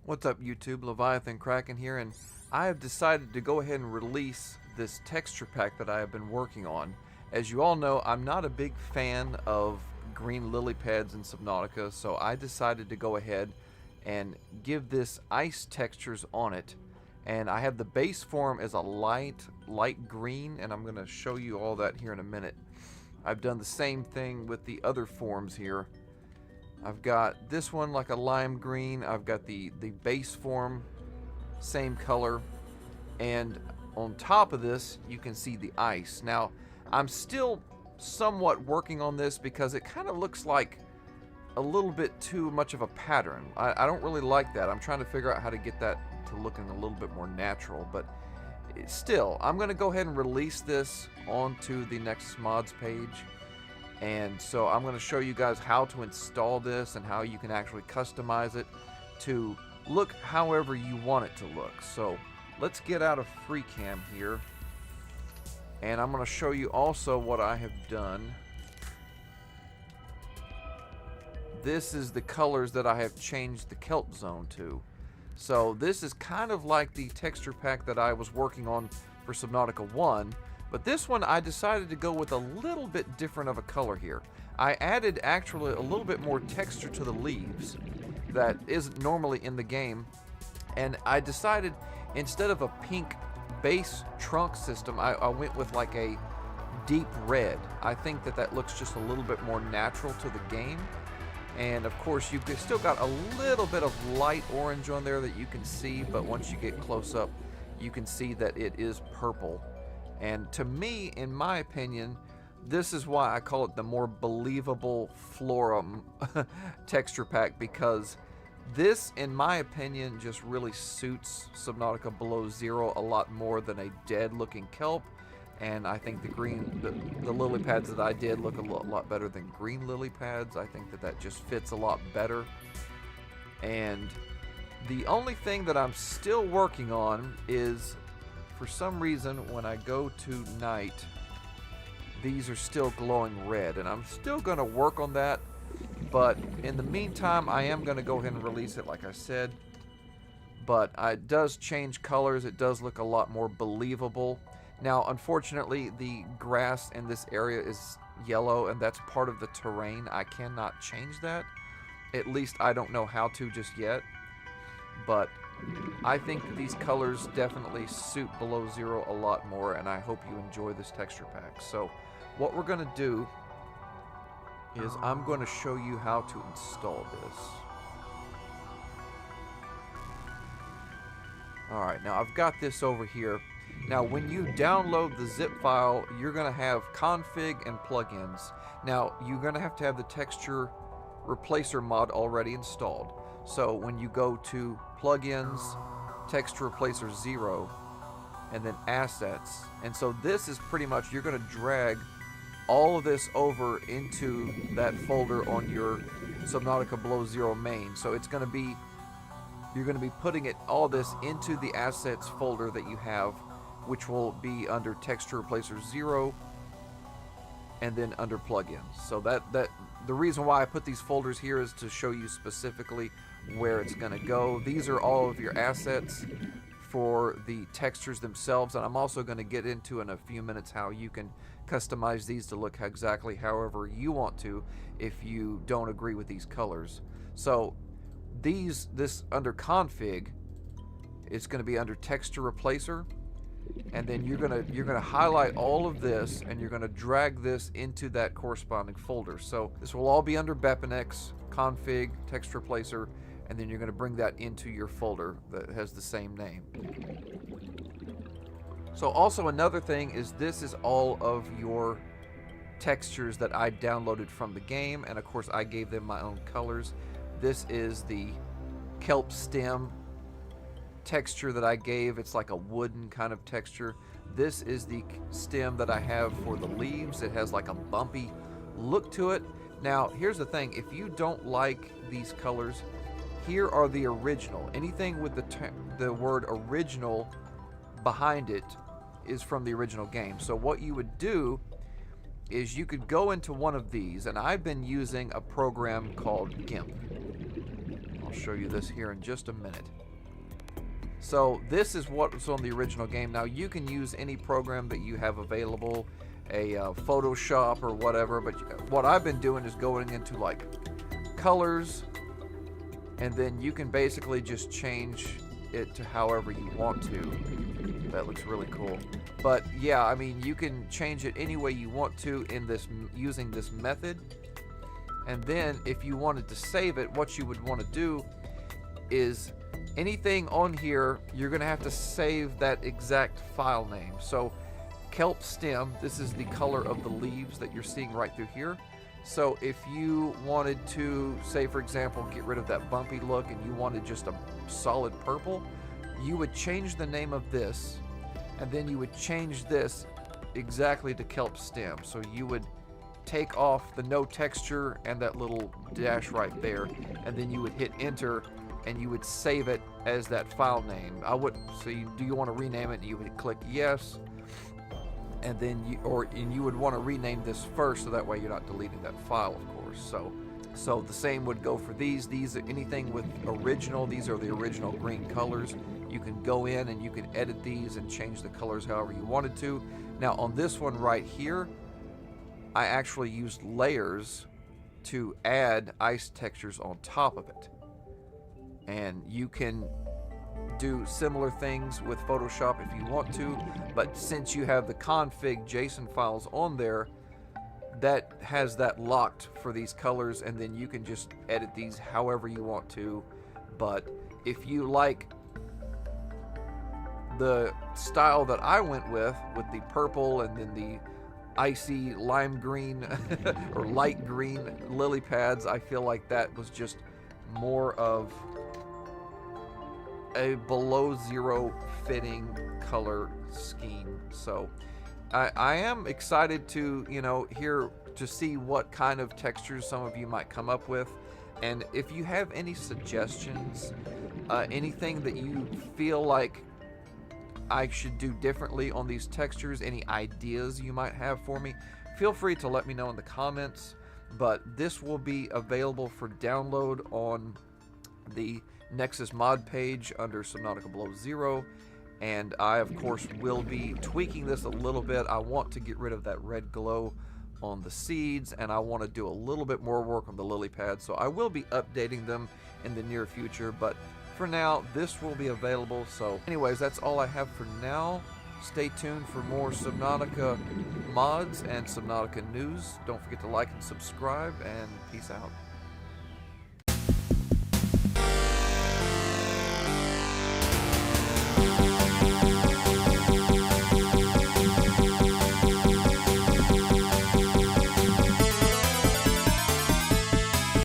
What's up YouTube, Leviathan Kraken here, and I have decided to go ahead and release this texture pack that I have been working on. As you all know, I'm not a big fan of green lily pads in Subnautica, so I decided to go ahead and give this ice textures on it. And I have the base form as a light green, and I'm going to show you all that here in a minute. I've done the same thing with the other forms here. I've got this one like a lime green. I've got the base form, same color. And on top of this, you can see the ice. Now, I'm still somewhat working on this because it kind of looks like a little bit too much of a pattern. I don't really like that. I'm trying to figure out how to get that to looking a little bit more natural. But still, I'm going to go ahead and release this onto the next mods page. And so I'm going to show you guys how to install this and how you can actually customize it to look however you want it to look. So let's get out of free cam here. And I'm going to show you also what I have done. This is the colors that I have changed the kelp zone to. So this is kind of like the texture pack that I was working on for Subnautica 1. But this one, I decided to go with a little bit different of a color here. I added actually a little bit more texture to the leaves that isn't normally in the game. And I decided instead of a pink base trunk system, I went with like a deep red. I think that looks just a little bit more natural to the game. And of course, you've still got a little bit of light orange on there that you can see, but once you get close up, you can see that it is purple. And to me, in my opinion, this is why I call it the more believable Flora texture pack, because this, in my opinion, just really suits Subnautica Below Zero a lot more than a dead-looking kelp. And I think the lily pads that I did look a lot better than green lily pads. I think that just fits a lot better. And the only thing that I'm still working on is, for some reason, when I go to night, these are still glowing red, and I'm still going to work on that. But in the meantime, I am going to go ahead and release it, like I said. But it does change colors. It does look a lot more believable. Now, unfortunately, the grass in this area is yellow, and that's part of the terrain. I cannot change that. At least I don't know how to just yet. But I think that these colors definitely suit Below Zero a lot more, and I hope you enjoy this texture pack. So what we're going to do is I'm going to show you how to install this. Alright, now I've got this over here. Now when you download the zip file, you're going to have config and plugins. Now you're going to have the texture replacer mod already installed. So when you go to plugins, texture replacer 0, and then assets, and so this is pretty much, you're going to drag all of this over into that folder on your Subnautica Below Zero main. So it's going to be, you're going to be putting all this into the assets folder that you have, which will be under texture replacer 0 and then under plugins. So the reason why I put these folders here is to show you specifically where it's going to go. These are all of your assets for the textures themselves, and I'm also going to get into in a few minutes how you can customize these to look exactly however you want to if you don't agree with these colors. So this under config, it's going to be under texture replacer, and then you're gonna highlight all of this, and you're gonna drag this into that corresponding folder. So this will all be under Bepinex, config, text replacer, and then you're gonna bring that into your folder that has the same name. So also another thing is, this is all of your textures that I downloaded from the game, and of course I gave them my own colors. This is the kelp stem texture that I gave. It's like a wooden kind of texture. This is the stem that I have for the leaves. It has like a bumpy look to it. Now here's the thing, if you don't like these colors, here are the original. Anything with the word original behind it is from the original game. So what you would do is you could go into one of these, and I've been using a program called GIMP. I'll show you this here in just a minute. So this is what was on the original game. Now you can use any program that you have available, a Photoshop or whatever, but what I've been doing is going into like colors, and then you can basically just change it to however you want to. That looks really cool. But yeah, I mean, you can change it any way you want to in this, using this method. And then if you wanted to save it, what you would want to do is anything on here, you're going to have to save that exact file name. So kelp stem, this is the color of the leaves that you're seeing right through here. So if you wanted to, say for example, get rid of that bumpy look and you wanted just a solid purple, you would change the name of this, and then you would change this exactly to kelp stem. So you would take off the no texture and that little dash right there, and then you would hit enter, and you would save it as that file name. Do you want to rename it? And you would click yes, and then you would want to rename this first, so that way you're not deleting that file, of course. So the same would go for these. These are anything with original. These are the original green colors. You can go in and you can edit these and change the colors however you wanted to. Now on this one right here, I actually used layers to add ice textures on top of it. And you can do similar things with Photoshop if you want to, but since you have the config JSON files on there, that has that locked for these colors, and then you can just edit these however you want to. But if you like the style that I went with the purple and then the icy lime green or light green lily pads, I feel like that was just more of a below zero fitting color scheme. So I am excited to, hear to see what kind of textures some of you might come up with. And if you have any suggestions, anything that you feel like I should do differently on these textures, any ideas you might have for me, feel free to let me know in the comments. But this will be available for download on the Nexus mod page under Subnautica Below Zero, and I of course will be tweaking this a little bit. I want to get rid of that red glow on the seeds, and I want to do a little bit more work on the lily pads, so I will be updating them in the near future. But for now, this will be available. So anyways, that's all I have for now. Stay tuned for more Subnautica mods and Subnautica news. Don't forget to like and subscribe, and peace out.